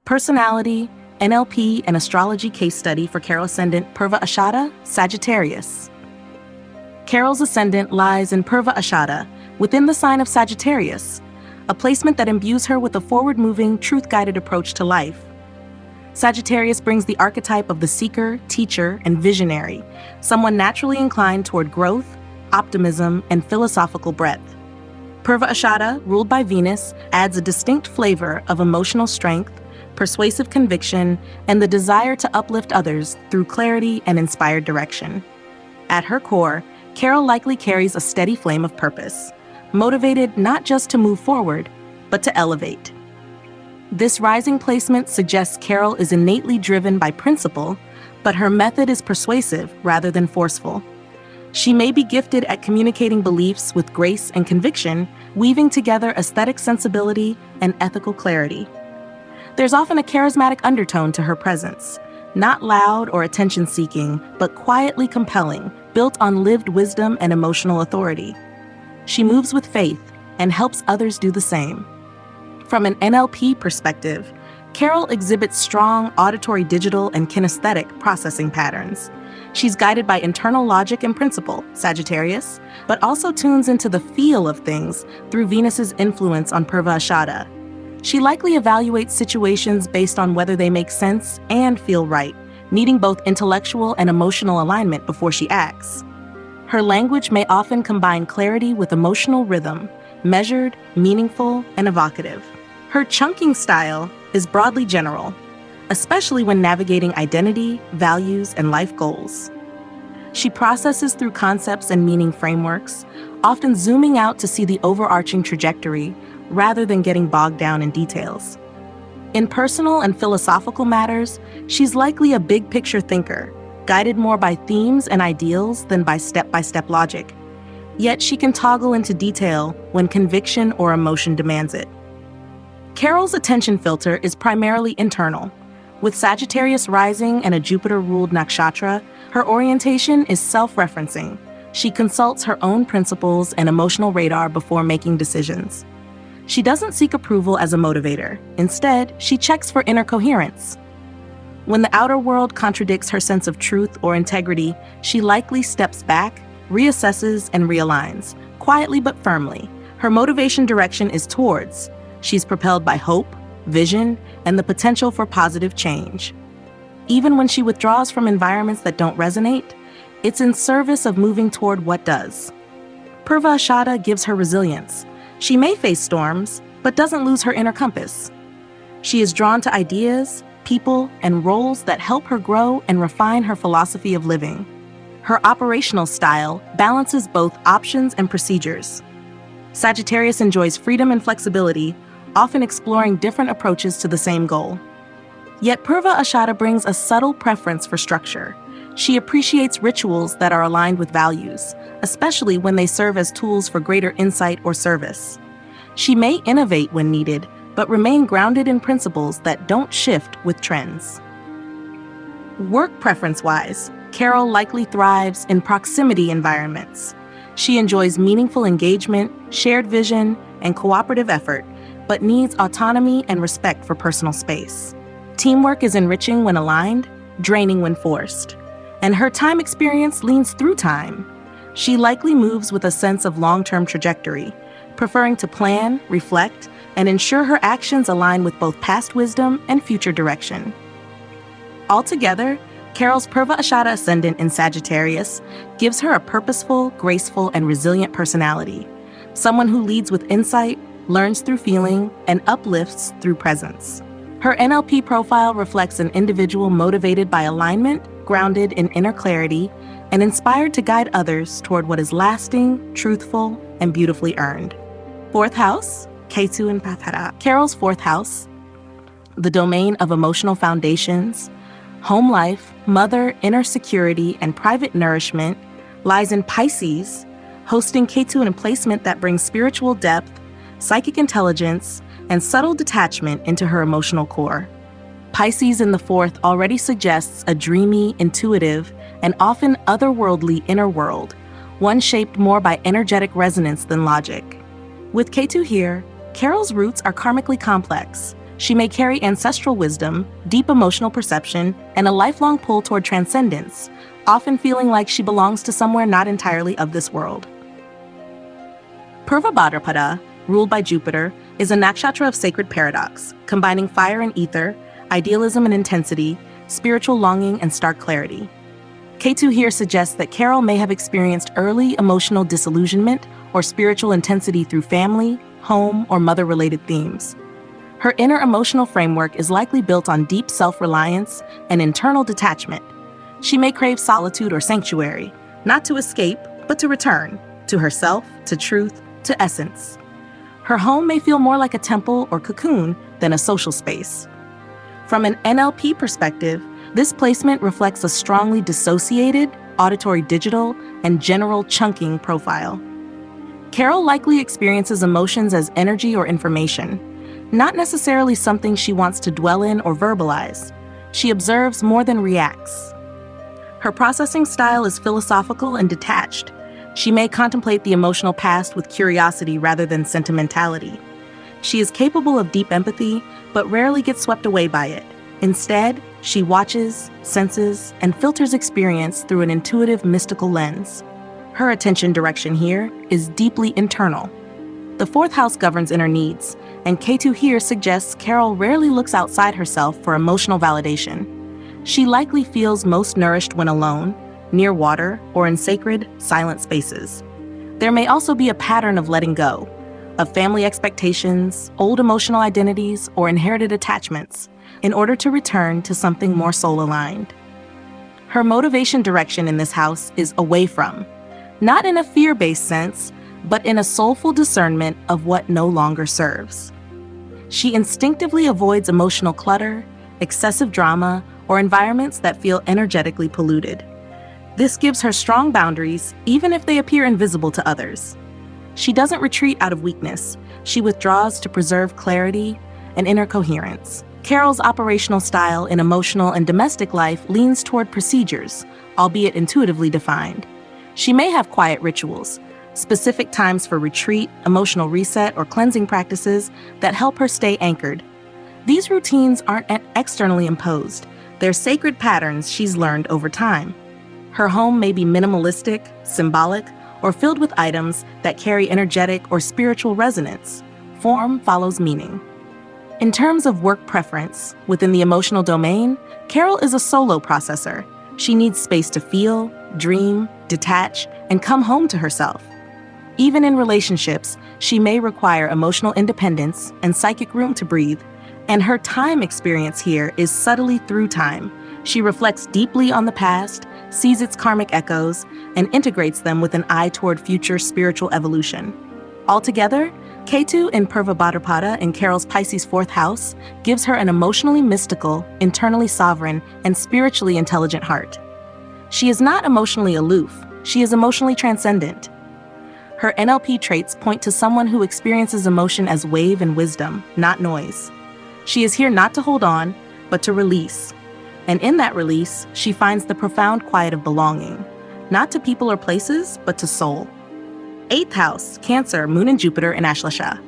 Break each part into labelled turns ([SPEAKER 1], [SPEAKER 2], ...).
[SPEAKER 1] Personality, NLP and Astrology case study for Carol Ascendant Purva Ashada, Sagittarius. Carol's Ascendant lies in Purva Ashada, within the sign of Sagittarius, a placement that imbues her with a forward-moving, truth-guided approach to life. Sagittarius brings the archetype of the seeker, teacher, and visionary, someone naturally inclined toward growth, optimism, and philosophical breadth. Purva Ashada, ruled by Venus, adds a distinct flavor of emotional strength, persuasive conviction, and the desire to uplift others through clarity and inspired direction. At her core, Carol likely carries a steady flame of purpose, motivated not just to move forward, but to elevate. This rising placement suggests Carol is innately driven by principle, but her method is persuasive rather than forceful. She may be gifted at communicating beliefs with grace and conviction, weaving together aesthetic sensibility and ethical clarity. There's often a charismatic undertone to her presence, not loud or attention-seeking, but quietly compelling, built on lived wisdom and emotional authority. She moves with faith and helps others do the same. From an NLP perspective, Carol exhibits strong auditory-digital and kinesthetic processing patterns. She's guided by internal logic and principle, Sagittarius, but also tunes into the feel of things through Venus's influence on Purva Ashada. She likely evaluates situations based on whether they make sense and feel right, needing both intellectual and emotional alignment before she acts. Her language may often combine clarity with emotional rhythm, measured, meaningful, and evocative. Her chunking style is broadly general, especially when navigating identity, values, and life goals. She processes through concepts and meaning frameworks, often zooming out to see the overarching trajectory rather than getting bogged down in details. In personal and philosophical matters, she's likely a big-picture thinker, guided more by themes and ideals than by step-by-step logic. Yet she can toggle into detail when conviction or emotion demands it. Carol's attention filter is primarily internal. With Sagittarius rising and a Jupiter-ruled nakshatra, her orientation is self-referencing. She consults her own principles and emotional radar before making decisions. She doesn't seek approval as a motivator. Instead, she checks for inner coherence. When the outer world contradicts her sense of truth or integrity, she likely steps back, reassesses, and realigns, quietly but firmly. Her motivation direction is towards. She's propelled by hope, vision, and the potential for positive change. Even when she withdraws from environments that don't resonate, it's in service of moving toward what does. Purva Ashada gives her resilience. She may face storms, but doesn't lose her inner compass. She is drawn to ideas, people, and roles that help her grow and refine her philosophy of living. Her operational style balances both options and procedures. Sagittarius enjoys freedom and flexibility, often exploring different approaches to the same goal. Yet Purva Ashada brings a subtle preference for structure. She appreciates rituals that are aligned with values, especially when they serve as tools for greater insight or service. She may innovate when needed, but remain grounded in principles that don't shift with trends. Work preference-wise, Carol likely thrives in proximity environments. She enjoys meaningful engagement, shared vision, and cooperative effort, but needs autonomy and respect for personal space. Teamwork is enriching when aligned, draining when forced. And her time experience leans through time. She likely moves with a sense of long-term trajectory, preferring to plan, reflect, and ensure her actions align with both past wisdom and future direction. Altogether, Carol's Purva Ashada Ascendant in Sagittarius gives her a purposeful, graceful, and resilient personality, someone who leads with insight, learns through feeling, and uplifts through presence. Her NLP profile reflects an individual motivated by alignment, grounded in inner clarity, and inspired to guide others toward what is lasting, truthful, and beautifully earned. Fourth house, Ketu and Pathara. Carol's fourth house, the domain of emotional foundations, home life, mother, inner security, and private nourishment, lies in Pisces, hosting Ketu in a placement that brings spiritual depth, psychic intelligence, and subtle detachment into her emotional core. Pisces in the fourth already suggests a dreamy, intuitive, and often otherworldly inner world, one shaped more by energetic resonance than logic. With Ketu here, Carol's roots are karmically complex. She may carry ancestral wisdom, deep emotional perception, and a lifelong pull toward transcendence, often feeling like she belongs to somewhere not entirely of this world. Purva Bhadrapada, ruled by Jupiter, is a nakshatra of sacred paradox, combining fire and ether, idealism and intensity, spiritual longing and stark clarity. Ketu here suggests that Carol may have experienced early emotional disillusionment or spiritual intensity through family, home, or mother-related themes. Her inner emotional framework is likely built on deep self-reliance and internal detachment. She may crave solitude or sanctuary, not to escape, but to return, to herself, to truth, to essence. Her home may feel more like a temple or cocoon than a social space. From an NLP perspective, this placement reflects a strongly dissociated, auditory-digital, and general chunking profile. Carol likely experiences emotions as energy or information, not necessarily something she wants to dwell in or verbalize. She observes more than reacts. Her processing style is philosophical and detached. She may contemplate the emotional past with curiosity rather than sentimentality. She is capable of deep empathy, but rarely gets swept away by it. Instead, she watches, senses, and filters experience through an intuitive, mystical lens. Her attention direction here is deeply internal. The fourth house governs inner needs, and Ketu here suggests Carol rarely looks outside herself for emotional validation. She likely feels most nourished when alone, near water, or in sacred, silent spaces. There may also be a pattern of letting go, of family expectations, old emotional identities, or inherited attachments, in order to return to something more soul-aligned. Her motivation direction in this house is away from, not in a fear-based sense, but in a soulful discernment of what no longer serves. She instinctively avoids emotional clutter, excessive drama, or environments that feel energetically polluted. This gives her strong boundaries, even if they appear invisible to others. She doesn't retreat out of weakness. She withdraws to preserve clarity and inner coherence. Carol's operational style in emotional and domestic life leans toward procedures, albeit intuitively defined. She may have quiet rituals, specific times for retreat, emotional reset, or cleansing practices that help her stay anchored. These routines aren't externally imposed. They're sacred patterns she's learned over time. Her home may be minimalistic, symbolic, or filled with items that carry energetic or spiritual resonance. Form follows meaning. In terms of work preference, within the emotional domain, Carol is a solo processor. She needs space to feel, dream, detach, and come home to herself. Even in relationships, she may require emotional independence and psychic room to breathe, and her time experience here is subtly through time. She reflects deeply on the past, sees its karmic echoes, and integrates them with an eye toward future spiritual evolution. Altogether, Ketu in Purva Bhadrapada in Carol's Pisces fourth house gives her an emotionally mystical, internally sovereign, and spiritually intelligent heart. She is not emotionally aloof, she is emotionally transcendent. Her NLP traits point to someone who experiences emotion as wave and wisdom, not noise. She is here not to hold on, but to release. And in that release, she finds the profound quiet of belonging, not to people or places, but to soul. 8th house, Cancer, Moon and Jupiter in Ashlasha.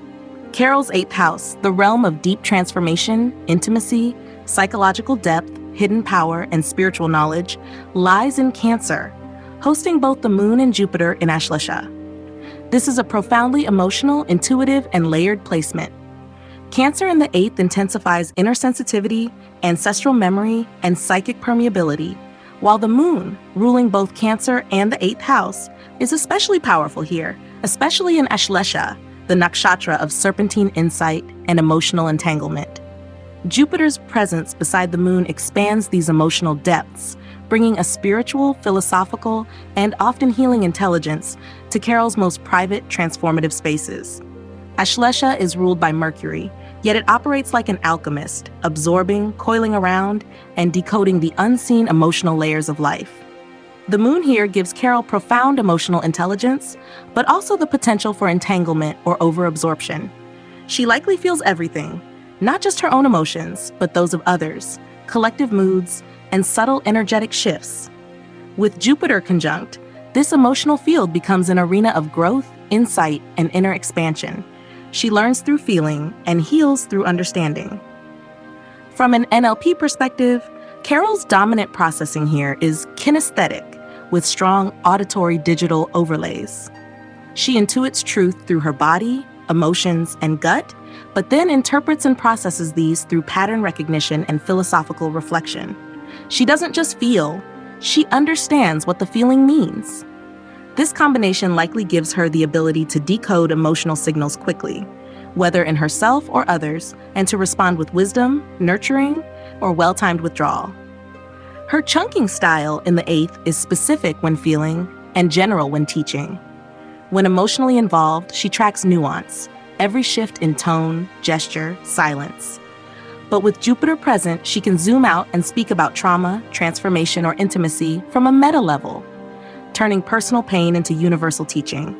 [SPEAKER 1] Carol's 8th house, the realm of deep transformation, intimacy, psychological depth, hidden power, and spiritual knowledge, lies in Cancer, hosting both the Moon and Jupiter in Ashlasha. This is a profoundly emotional, intuitive, and layered placement. Cancer in the 8th intensifies inner sensitivity, ancestral memory, and psychic permeability, while the Moon, ruling both Cancer and the 8th house, is especially powerful here, especially in Ashlesha, the nakshatra of serpentine insight and emotional entanglement. Jupiter's presence beside the Moon expands these emotional depths, bringing a spiritual, philosophical, and often healing intelligence to Carol's most private, transformative spaces. Ashlesha is ruled by Mercury, yet it operates like an alchemist, absorbing, coiling around, and decoding the unseen emotional layers of life. The Moon here gives Carol profound emotional intelligence, but also the potential for entanglement or overabsorption. She likely feels everything, not just her own emotions, but those of others, collective moods, and subtle energetic shifts. With Jupiter conjunct, this emotional field becomes an arena of growth, insight, and inner expansion. She learns through feeling and heals through understanding. From an NLP perspective, Carol's dominant processing here is kinesthetic, with strong auditory-digital overlays. She intuits truth through her body, emotions, and gut, but then interprets and processes these through pattern recognition and philosophical reflection. She doesn't just feel, she understands what the feeling means. This combination likely gives her the ability to decode emotional signals quickly, whether in herself or others, and to respond with wisdom, nurturing, or well-timed withdrawal. Her chunking style in the 8th is specific when feeling and general when teaching. When emotionally involved, she tracks nuance, every shift in tone, gesture, silence. But with Jupiter present, she can zoom out and speak about trauma, transformation, or intimacy from a meta level, turning personal pain into universal teaching.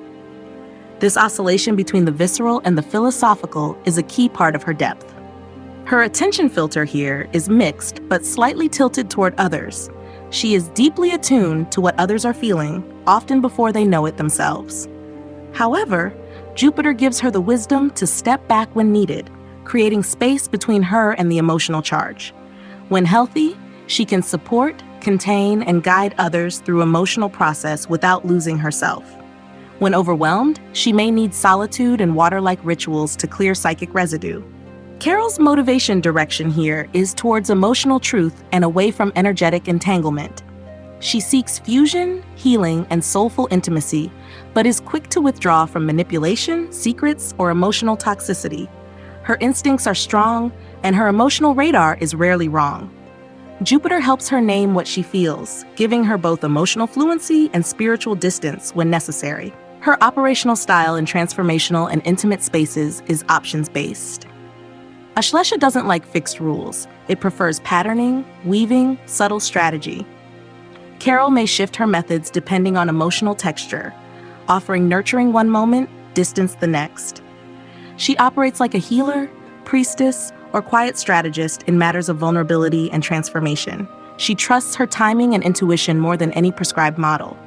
[SPEAKER 1] This oscillation between the visceral and the philosophical is a key part of her depth. Her attention filter here is mixed but slightly tilted toward others. She is deeply attuned to what others are feeling, often before they know it themselves. However, Jupiter gives her the wisdom to step back when needed, creating space between her and the emotional charge. When healthy, she can support, contain, and guide others through emotional process without losing herself. When overwhelmed, she may need solitude and water-like rituals to clear psychic residue. Carol's motivation direction here is towards emotional truth and away from energetic entanglement. She seeks fusion, healing, and soulful intimacy, but is quick to withdraw from manipulation, secrets, or emotional toxicity. Her instincts are strong, and her emotional radar is rarely wrong. Jupiter helps her name what she feels, giving her both emotional fluency and spiritual distance when necessary. Her operational style in transformational and intimate spaces is options-based. Ashlesha doesn't like fixed rules. It prefers patterning, weaving, subtle strategy. Carol may shift her methods depending on emotional texture, offering nurturing one moment, distance the next. She operates like a healer, priestess, or quiet strategist in matters of vulnerability and transformation. She trusts her timing and intuition more than any prescribed model.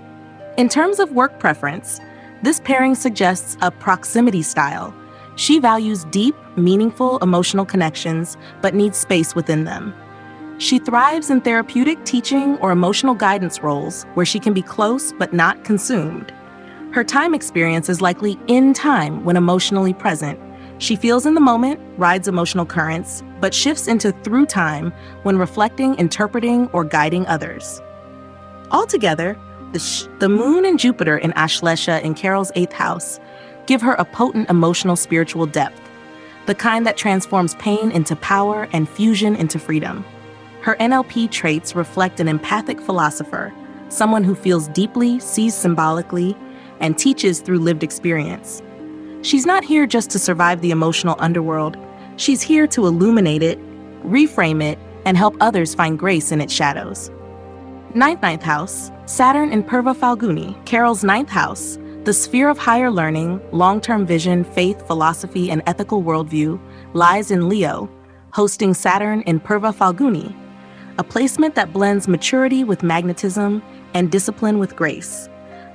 [SPEAKER 1] In terms of work preference, this pairing suggests a proximity style. She values deep, meaningful emotional connections, but needs space within them. She thrives in therapeutic, teaching, or emotional guidance roles where she can be close but not consumed. Her time experience is likely in time when emotionally present. She feels in the moment, rides emotional currents, but shifts into through time when reflecting, interpreting, or guiding others. Altogether, the Moon and Jupiter in Ashlesha in Carol's 8th house give her a potent emotional spiritual depth, the kind that transforms pain into power and fusion into freedom. Her NLP traits reflect an empathic philosopher, someone who feels deeply, sees symbolically, and teaches through lived experience. She's not here just to survive the emotional underworld. She's here to illuminate it, reframe it, and help others find grace in its shadows. Ninth house, Saturn in Purva Falguni, Carol's 9th house, the sphere of higher learning, long-term vision, faith, philosophy, and ethical worldview, lies in Leo, hosting Saturn in Purva Falguni, a placement that blends maturity with magnetism and discipline with grace.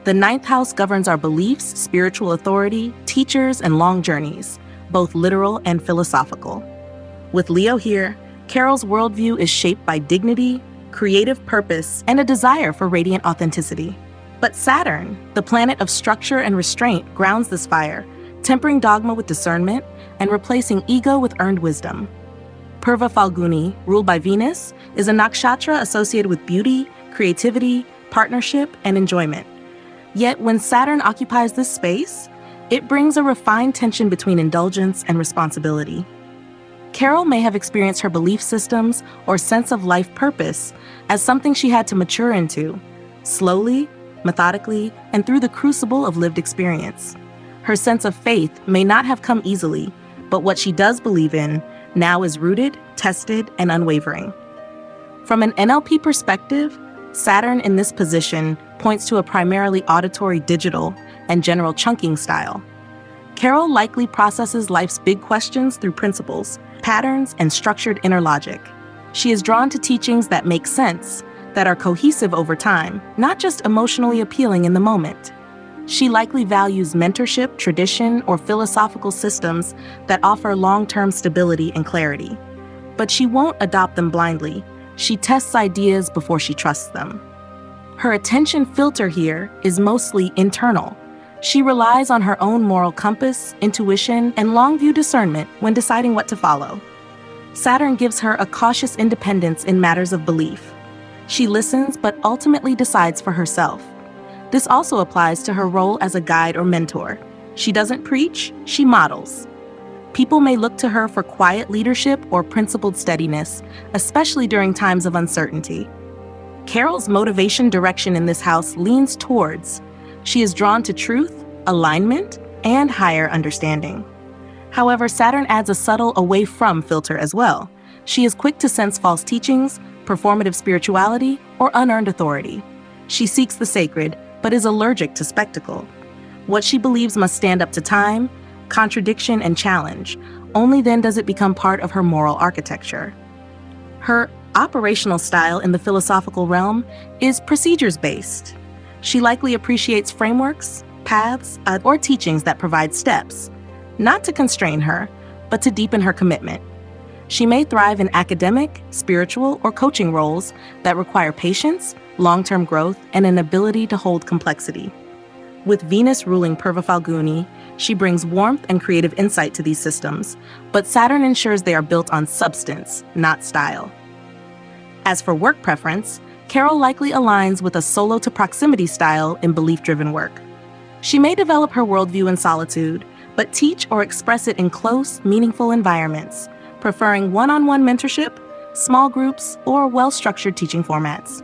[SPEAKER 1] The 9th house governs our beliefs, spiritual authority, teachers, and long journeys, both literal and philosophical. With Leo here, Carol's worldview is shaped by dignity, creative purpose, and a desire for radiant authenticity. But Saturn, the planet of structure and restraint, grounds this fire, tempering dogma with discernment and replacing ego with earned wisdom. Purva Falguni, ruled by Venus, is a nakshatra associated with beauty, creativity, partnership, and enjoyment. Yet when Saturn occupies this space, it brings a refined tension between indulgence and responsibility. Carol may have experienced her belief systems or sense of life purpose as something she had to mature into, slowly, methodically, and through the crucible of lived experience. Her sense of faith may not have come easily, but what she does believe in now is rooted, tested, and unwavering. From an NLP perspective, Saturn in this position points to a primarily auditory-digital and general chunking style. Carol likely processes life's big questions through principles, patterns, and structured inner logic. She is drawn to teachings that make sense, that are cohesive over time, not just emotionally appealing in the moment. She likely values mentorship, tradition, or philosophical systems that offer long-term stability and clarity. But she won't adopt them blindly. She tests ideas before she trusts them. Her attention filter here is mostly internal. She relies on her own moral compass, intuition, and long-view discernment when deciding what to follow. Saturn gives her a cautious independence in matters of belief. She listens but ultimately decides for herself. This also applies to her role as a guide or mentor. She doesn't preach, she models. People may look to her for quiet leadership or principled steadiness, especially during times of uncertainty. Carol's motivation direction in this house leans towards. She is drawn to truth, alignment, and higher understanding. However, Saturn adds a subtle away from filter as well. She is quick to sense false teachings, performative spirituality, or unearned authority. She seeks the sacred, but is allergic to spectacle. What she believes must stand up to time, contradiction, and challenge. Only then does it become part of her moral architecture. Her operational style in the philosophical realm is procedures-based. She likely appreciates frameworks, paths, or teachings that provide steps, not to constrain her, but to deepen her commitment. She may thrive in academic, spiritual, or coaching roles that require patience, long-term growth, and an ability to hold complexity. With Venus ruling Purva Phalguni, she brings warmth and creative insight to these systems, but Saturn ensures they are built on substance, not style. As for work preference, Carol likely aligns with a solo-to-proximity style in belief-driven work. She may develop her worldview in solitude, but teach or express it in close, meaningful environments, preferring one-on-one mentorship, small groups, or well-structured teaching formats.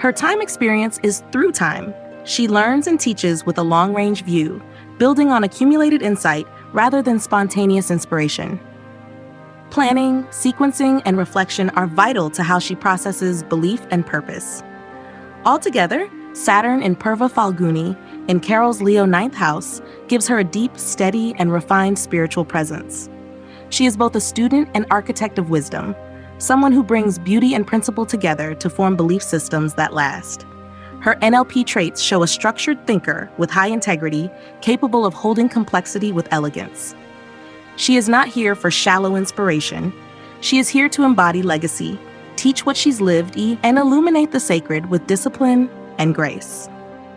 [SPEAKER 1] Her time experience is through time. She learns and teaches with a long-range view, building on accumulated insight rather than spontaneous inspiration. Planning, sequencing, and reflection are vital to how she processes belief and purpose. Altogether, Saturn in Purva Phalguni in Carol's Leo 9th house gives her a deep, steady, and refined spiritual presence. She is both a student and architect of wisdom, someone who brings beauty and principle together to form belief systems that last. Her NLP traits show a structured thinker with high integrity, capable of holding complexity with elegance. She is not here for shallow inspiration. She is here to embody legacy, teach what she's lived, and illuminate the sacred with discipline and grace.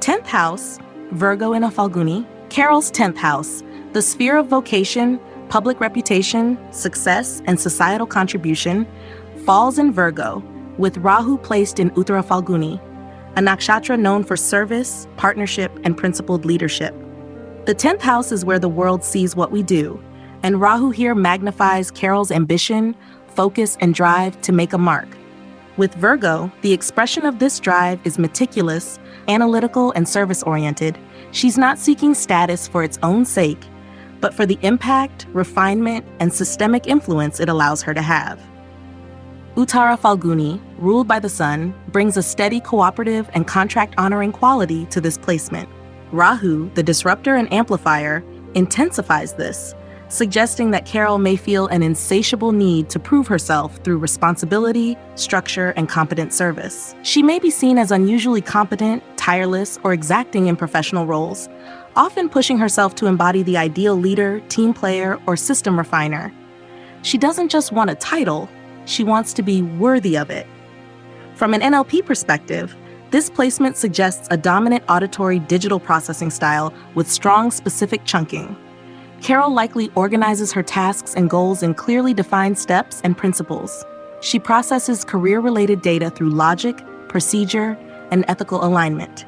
[SPEAKER 1] 10th house, Virgo in a Phalguni. Carol's 10th house, the sphere of vocation, public reputation, success, and societal contribution, falls in Virgo, with Rahu placed in Uttara Phalguni, a nakshatra known for service, partnership, and principled leadership. The 10th house is where the world sees what we do, and Rahu here magnifies Carol's ambition, focus, and drive to make a mark. With Virgo, the expression of this drive is meticulous, analytical, and service-oriented. She's not seeking status for its own sake, but for the impact, refinement, and systemic influence it allows her to have. Uttara Phalguni, ruled by the sun, brings a steady, cooperative, and contract-honoring quality to this placement. Rahu, the disruptor and amplifier, intensifies this, suggesting that Carol may feel an insatiable need to prove herself through responsibility, structure, and competent service. She may be seen as unusually competent, tireless, or exacting in professional roles, often pushing herself to embody the ideal leader, team player, or system refiner. She doesn't just want a title, she wants to be worthy of it. From an NLP perspective, this placement suggests a dominant auditory-digital processing style with strong specific chunking. Carol likely organizes her tasks and goals in clearly defined steps and principles. She processes career-related data through logic, procedure, and ethical alignment.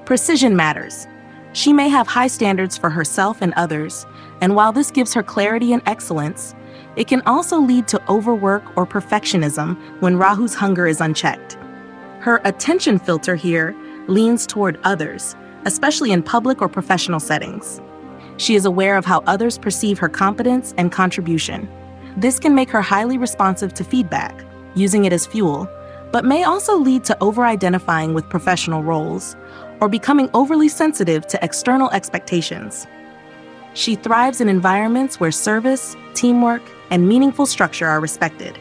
[SPEAKER 1] Precision matters. She may have high standards for herself and others, and while this gives her clarity and excellence, it can also lead to overwork or perfectionism when Rahu's hunger is unchecked. Her attention filter here leans toward others, especially in public or professional settings. She is aware of how others perceive her competence and contribution. This can make her highly responsive to feedback, using it as fuel, but may also lead to over-identifying with professional roles or becoming overly sensitive to external expectations. She thrives in environments where service, teamwork, and meaningful structure are respected.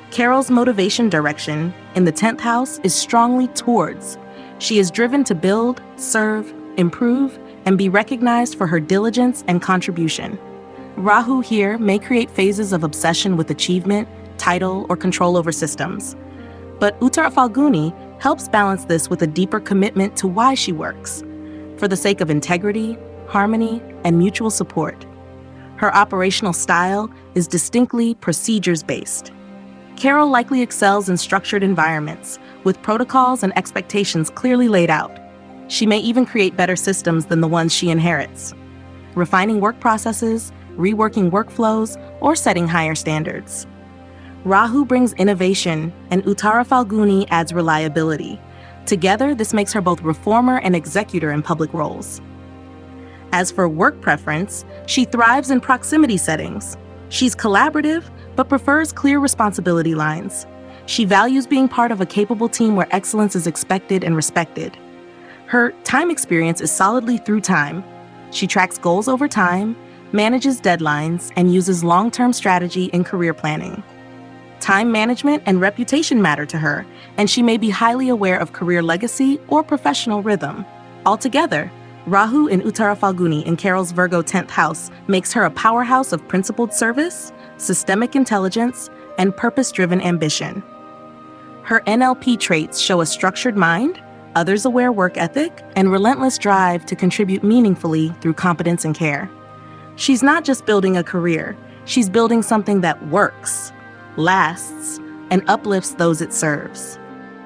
[SPEAKER 1] Carol's motivation direction in the 10th house is strongly towards. She is driven to build, serve, improve, and be recognized for her diligence and contribution. Rahu here may create phases of obsession with achievement, title, or control over systems. But Uttara Falguni helps balance this with a deeper commitment to why she works, for the sake of integrity, harmony, and mutual support. Her operational style is distinctly procedures-based. Carol likely excels in structured environments, with protocols and expectations clearly laid out. She may even create better systems than the ones she inherits, refining work processes, reworking workflows, or setting higher standards. Rahu brings innovation, and Uttara Falguni adds reliability. Together, this makes her both reformer and executor in public roles. As for work preference, she thrives in proximity settings. She's collaborative, but prefers clear responsibility lines. She values being part of a capable team where excellence is expected and respected. Her time experience is solidly through time. She tracks goals over time, manages deadlines, and uses long-term strategy in career planning. Time management and reputation matter to her, and she may be highly aware of career legacy or professional rhythm. Altogether, Rahu in Uttara Falguni in Carol's Virgo 10th house makes her a powerhouse of principled service, systemic intelligence, and purpose-driven ambition. Her NLP traits show a structured mind, others-aware work ethic, and relentless drive to contribute meaningfully through competence and care. She's not just building a career, she's building something that works, lasts, and uplifts those it serves.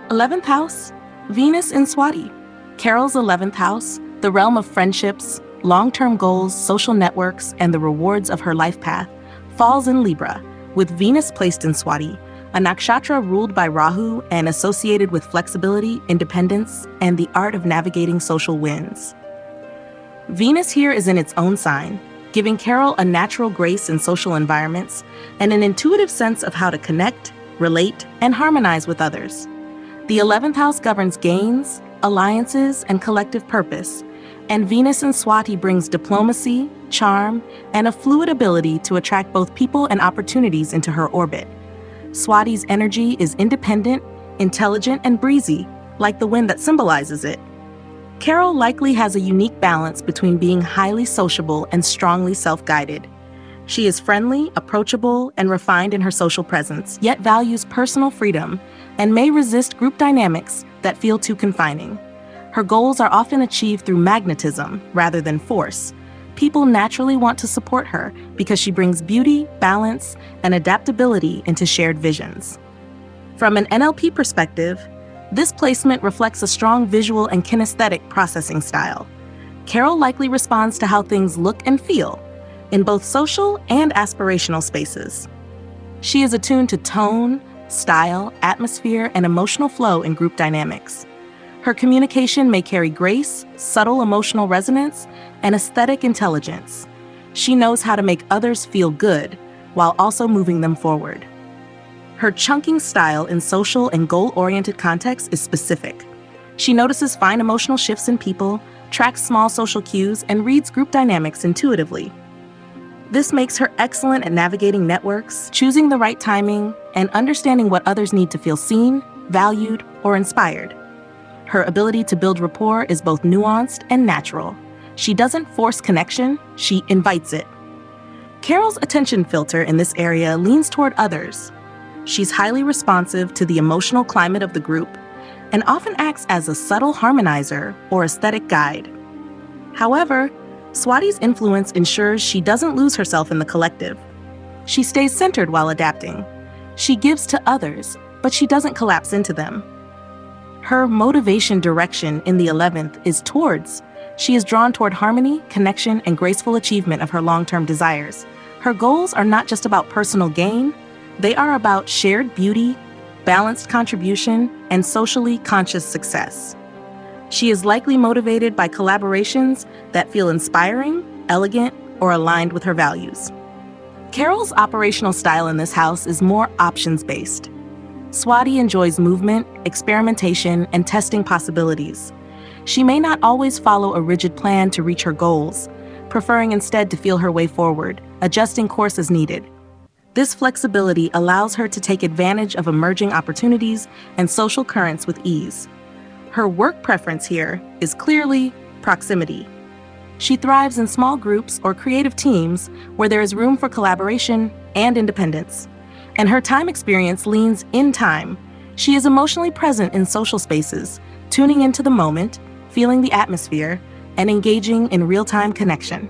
[SPEAKER 1] 11th house, Venus in Swati. Carol's 11th house, the realm of friendships, long-term goals, social networks, and the rewards of her life path, falls in Libra, with Venus placed in Swati, a nakshatra ruled by Rahu and associated with flexibility, independence, and the art of navigating social winds. Venus here is in its own sign, giving Carol a natural grace in social environments and an intuitive sense of how to connect, relate, and harmonize with others. The 11th house governs gains, alliances, and collective purpose, and Venus in Swati brings diplomacy, charm, and a fluid ability to attract both people and opportunities into her orbit. Swati's energy is independent, intelligent, and breezy, like the wind that symbolizes it. Carol likely has a unique balance between being highly sociable and strongly self-guided. She is friendly, approachable, and refined in her social presence, yet values personal freedom and may resist group dynamics that feel too confining. Her goals are often achieved through magnetism rather than force. People naturally want to support her because she brings beauty, balance, and adaptability into shared visions. From an NLP perspective, this placement reflects a strong visual and kinesthetic processing style. Carol likely responds to how things look and feel, in both social and aspirational spaces. She is attuned to tone, style, atmosphere, and emotional flow in group dynamics. Her communication may carry grace, subtle emotional resonance, and aesthetic intelligence. She knows how to make others feel good, while also moving them forward. Her chunking style in social and goal-oriented contexts is specific. She notices fine emotional shifts in people, tracks small social cues, and reads group dynamics intuitively. This makes her excellent at navigating networks, choosing the right timing, and understanding what others need to feel seen, valued, or inspired. Her ability to build rapport is both nuanced and natural. She doesn't force connection, she invites it. Carol's attention filter in this area leans toward others. She's highly responsive to the emotional climate of the group and often acts as a subtle harmonizer or aesthetic guide. However, Swati's influence ensures she doesn't lose herself in the collective. She stays centered while adapting. She gives to others, but she doesn't collapse into them. Her motivation direction in the 11th is towards. She is drawn toward harmony, connection, and graceful achievement of her long-term desires. Her goals are not just about personal gain, they are about shared beauty, balanced contribution, and socially conscious success. She is likely motivated by collaborations that feel inspiring, elegant, or aligned with her values. Carol's operational style in this house is more options-based. Swati enjoys movement, experimentation, and testing possibilities. She may not always follow a rigid plan to reach her goals, preferring instead to feel her way forward, adjusting course as needed. This flexibility allows her to take advantage of emerging opportunities and social currents with ease. Her work preference here is clearly proximity. She thrives in small groups or creative teams where there is room for collaboration and independence. And her time experience leans in time. She is emotionally present in social spaces, tuning into the moment, feeling the atmosphere, and engaging in real-time connection.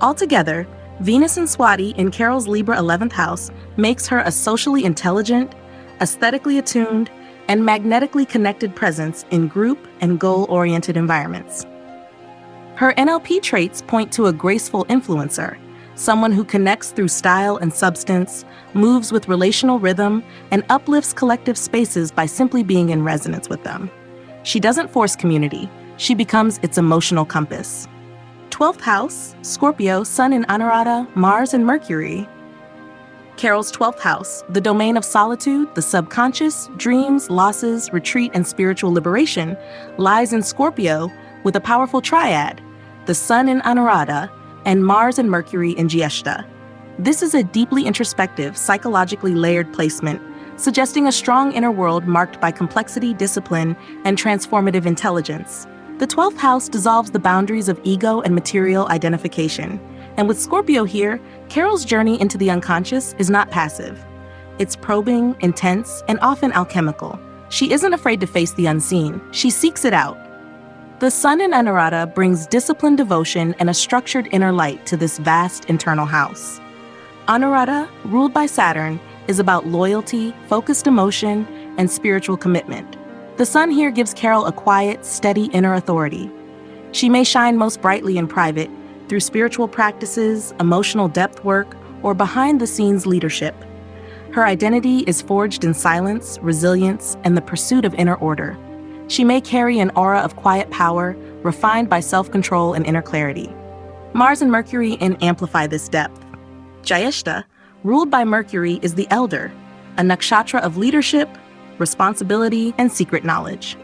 [SPEAKER 1] Altogether, Venus and Swati in Carol's Libra 11th house makes her a socially intelligent, aesthetically attuned, and magnetically connected presence in group and goal-oriented environments. Her NLP traits point to a graceful influencer, someone who connects through style and substance, moves with relational rhythm, and uplifts collective spaces by simply being in resonance with them. She doesn't force community, she becomes its emotional compass. 12th house, Scorpio, Sun in Anuradha, Mars and Mercury. Carol's 12th house, the domain of solitude, the subconscious, dreams, losses, retreat, and spiritual liberation, lies in Scorpio with a powerful triad, the Sun in Anuradha and Mars and Mercury in Jyeshta. This is a deeply introspective, psychologically layered placement, suggesting a strong inner world marked by complexity, discipline, and transformative intelligence. The 12th house dissolves the boundaries of ego and material identification. And with Scorpio here, Carol's journey into the unconscious is not passive. It's probing, intense, and often alchemical. She isn't afraid to face the unseen. She seeks it out. The Sun in Anuradha brings disciplined devotion and a structured inner light to this vast internal house. Anuradha, ruled by Saturn, is about loyalty, focused emotion, and spiritual commitment. The Sun here gives Carol a quiet, steady inner authority. She may shine most brightly in private, through spiritual practices, emotional depth work, or behind-the-scenes leadership. Her identity is forged in silence, resilience, and the pursuit of inner order. She may carry an aura of quiet power, refined by self-control and inner clarity. Mars and Mercury amplify this depth. Jyeshta, ruled by Mercury, is the elder, a nakshatra of leadership, responsibility, and secret knowledge.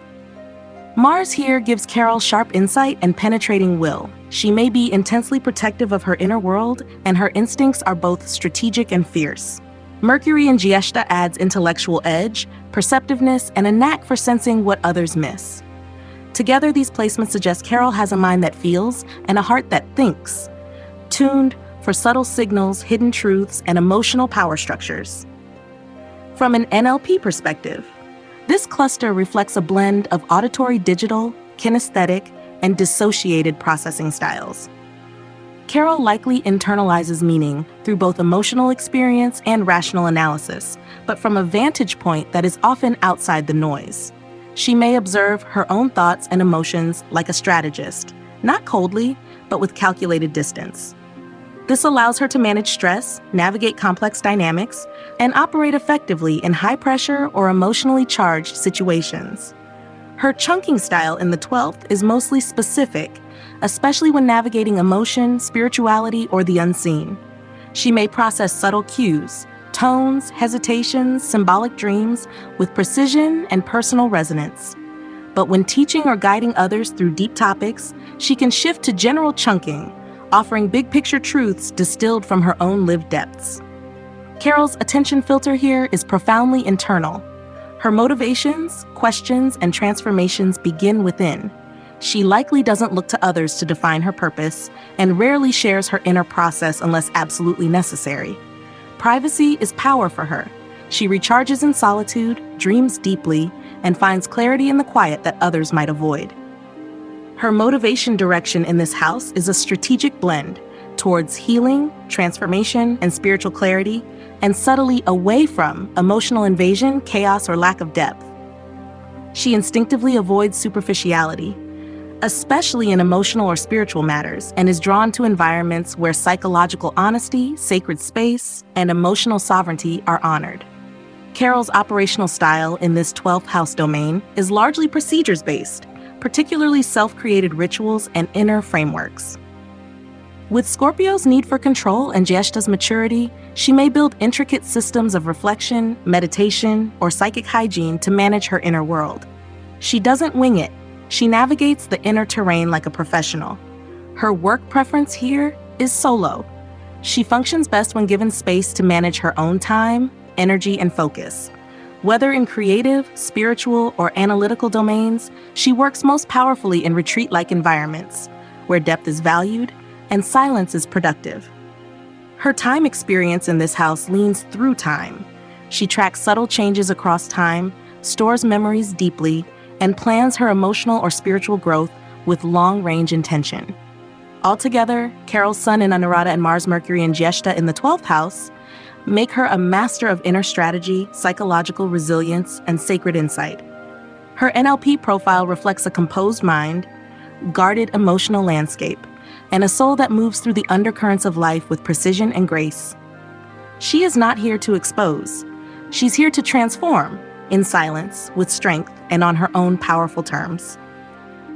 [SPEAKER 1] Mars here gives Carol sharp insight and penetrating will. She may be intensely protective of her inner world, and her instincts are both strategic and fierce. Mercury in Jyeshta adds intellectual edge, perceptiveness, and a knack for sensing what others miss. Together, these placements suggest Carol has a mind that feels and a heart that thinks, tuned for subtle signals, hidden truths, and emotional power structures. From an NLP perspective, this cluster reflects a blend of auditory-digital, kinesthetic, and dissociated processing styles. Carol likely internalizes meaning through both emotional experience and rational analysis, but from a vantage point that is often outside the noise. She may observe her own thoughts and emotions like a strategist, not coldly, but with calculated distance. This allows her to manage stress, navigate complex dynamics, and operate effectively in high-pressure or emotionally charged situations. Her chunking style in the 12th is mostly specific, especially when navigating emotion, spirituality, or the unseen. She may process subtle cues, tones, hesitations, symbolic dreams with precision and personal resonance. But when teaching or guiding others through deep topics, she can shift to general chunking, offering big-picture truths distilled from her own lived depths. Carol's attention filter here is profoundly internal. Her motivations, questions, and transformations begin within. She likely doesn't look to others to define her purpose and rarely shares her inner process unless absolutely necessary. Privacy is power for her. She recharges in solitude, dreams deeply, and finds clarity in the quiet that others might avoid. Her motivation direction in this house is a strategic blend towards healing, transformation, and spiritual clarity, and subtly away from emotional invasion, chaos, or lack of depth. She instinctively avoids superficiality, especially in emotional or spiritual matters, and is drawn to environments where psychological honesty, sacred space, and emotional sovereignty are honored. Carol's operational style in this 12th house domain is largely procedures-based, particularly self-created rituals and inner frameworks. With Scorpio's need for control and Jyeshta's maturity, she may build intricate systems of reflection, meditation, or psychic hygiene to manage her inner world. She doesn't wing it. She navigates the inner terrain like a professional. Her work preference here is solo. She functions best when given space to manage her own time, energy, and focus. Whether in creative, spiritual, or analytical domains, she works most powerfully in retreat-like environments, where depth is valued and silence is productive. Her time experience in this house leans through time. She tracks subtle changes across time, stores memories deeply, and plans her emotional or spiritual growth with long-range intention. Altogether, Carol's Sun in Anuradha and Mars-Mercury in Jyeshta in the 12th house make her a master of inner strategy, psychological resilience, and sacred insight. Her NLP profile reflects a composed mind, guarded emotional landscape, and a soul that moves through the undercurrents of life with precision and grace. She is not here to expose. She's here to transform, in silence, with strength, and on her own powerful terms.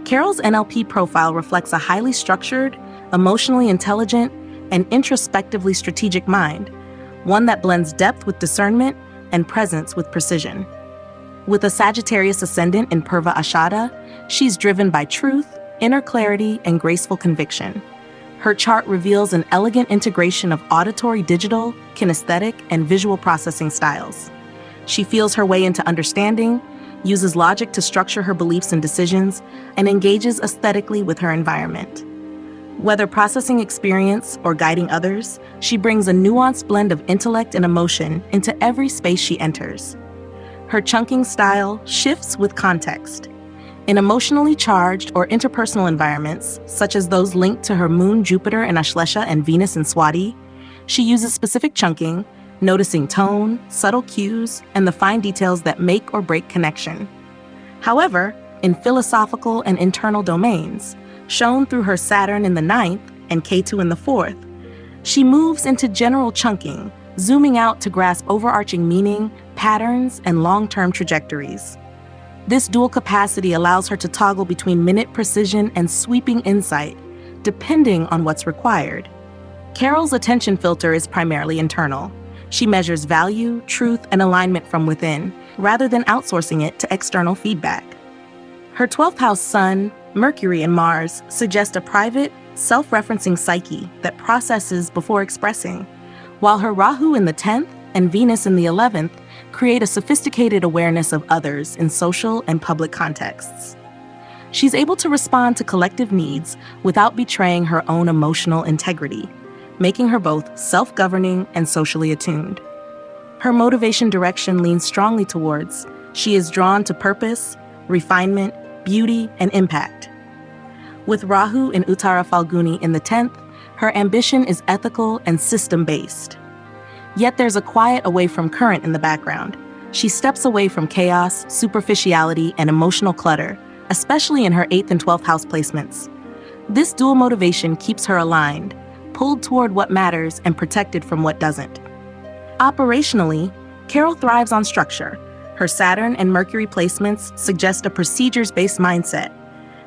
[SPEAKER 1] Carol's NLP profile reflects a highly structured, emotionally intelligent, and introspectively strategic mind, one that blends depth with discernment and presence with precision. With a Sagittarius Ascendant in Purva Ashada, she's driven by truth, inner clarity, and graceful conviction. Her chart reveals an elegant integration of auditory-digital, kinesthetic, and visual processing styles. She feels her way into understanding, uses logic to structure her beliefs and decisions, and engages aesthetically with her environment. Whether processing experience or guiding others, she brings a nuanced blend of intellect and emotion into every space she enters. Her chunking style shifts with context. In emotionally charged or interpersonal environments, such as those linked to her moon, Jupiter in Ashlesha and Venus in Swati, she uses specific chunking, noticing tone, subtle cues, and the fine details that make or break connection. However, in philosophical and internal domains, shown through her Saturn in the 9th and Ketu in the 4th, she moves into general chunking, zooming out to grasp overarching meaning, patterns, and long-term trajectories. This dual capacity allows her to toggle between minute precision and sweeping insight, depending on what's required. Carol's attention filter is primarily internal. She measures value, truth, and alignment from within, rather than outsourcing it to external feedback. Her 12th house Sun, Mercury, and Mars suggest a private, self-referencing psyche that processes before expressing, while her Rahu in the 10th and Venus in the 11th create a sophisticated awareness of others in social and public contexts. She's able to respond to collective needs without betraying her own emotional integrity, making her both self-governing and socially attuned. Her motivation direction leans strongly towards she is drawn to purpose, refinement, beauty, and impact. With Rahu in Uttara Falguni in the 10th, her ambition is ethical and system-based. Yet there's a quiet away from current in the background. She steps away from chaos, superficiality, and emotional clutter, especially in her 8th and 12th house placements. This dual motivation keeps her aligned, pulled toward what matters and protected from what doesn't. Operationally, Carol thrives on structure. Her Saturn and Mercury placements suggest a procedures-based mindset.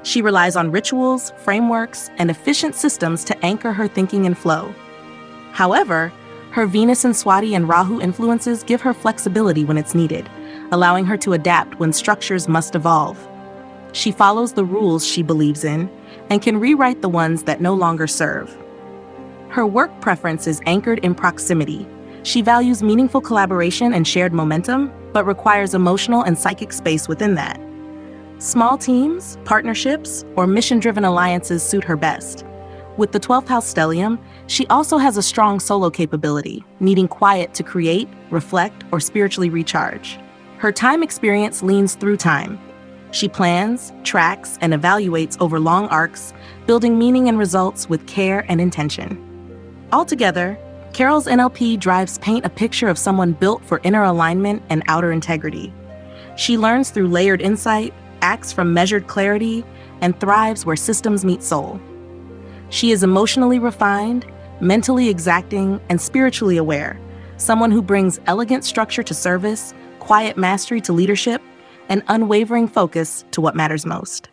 [SPEAKER 1] She relies on rituals, frameworks, and efficient systems to anchor her thinking and flow. However, her Venus in Swati and Rahu influences give her flexibility when it's needed, allowing her to adapt when structures must evolve. She follows the rules she believes in and can rewrite the ones that no longer serve. Her work preference is anchored in proximity. She values meaningful collaboration and shared momentum, but requires emotional and psychic space within that. Small teams, partnerships, or mission-driven alliances suit her best. With the 12th house stellium, she also has a strong solo capability, needing quiet to create, reflect, or spiritually recharge. Her time experience leans through time. She plans, tracks, and evaluates over long arcs, building meaning and results with care and intention. Altogether, Carol's NLP drives paint a picture of someone built for inner alignment and outer integrity. She learns through layered insight, acts from measured clarity, and thrives where systems meet soul. She is emotionally refined, mentally exacting, and spiritually aware, someone who brings elegant structure to service, quiet mastery to leadership, and unwavering focus to what matters most.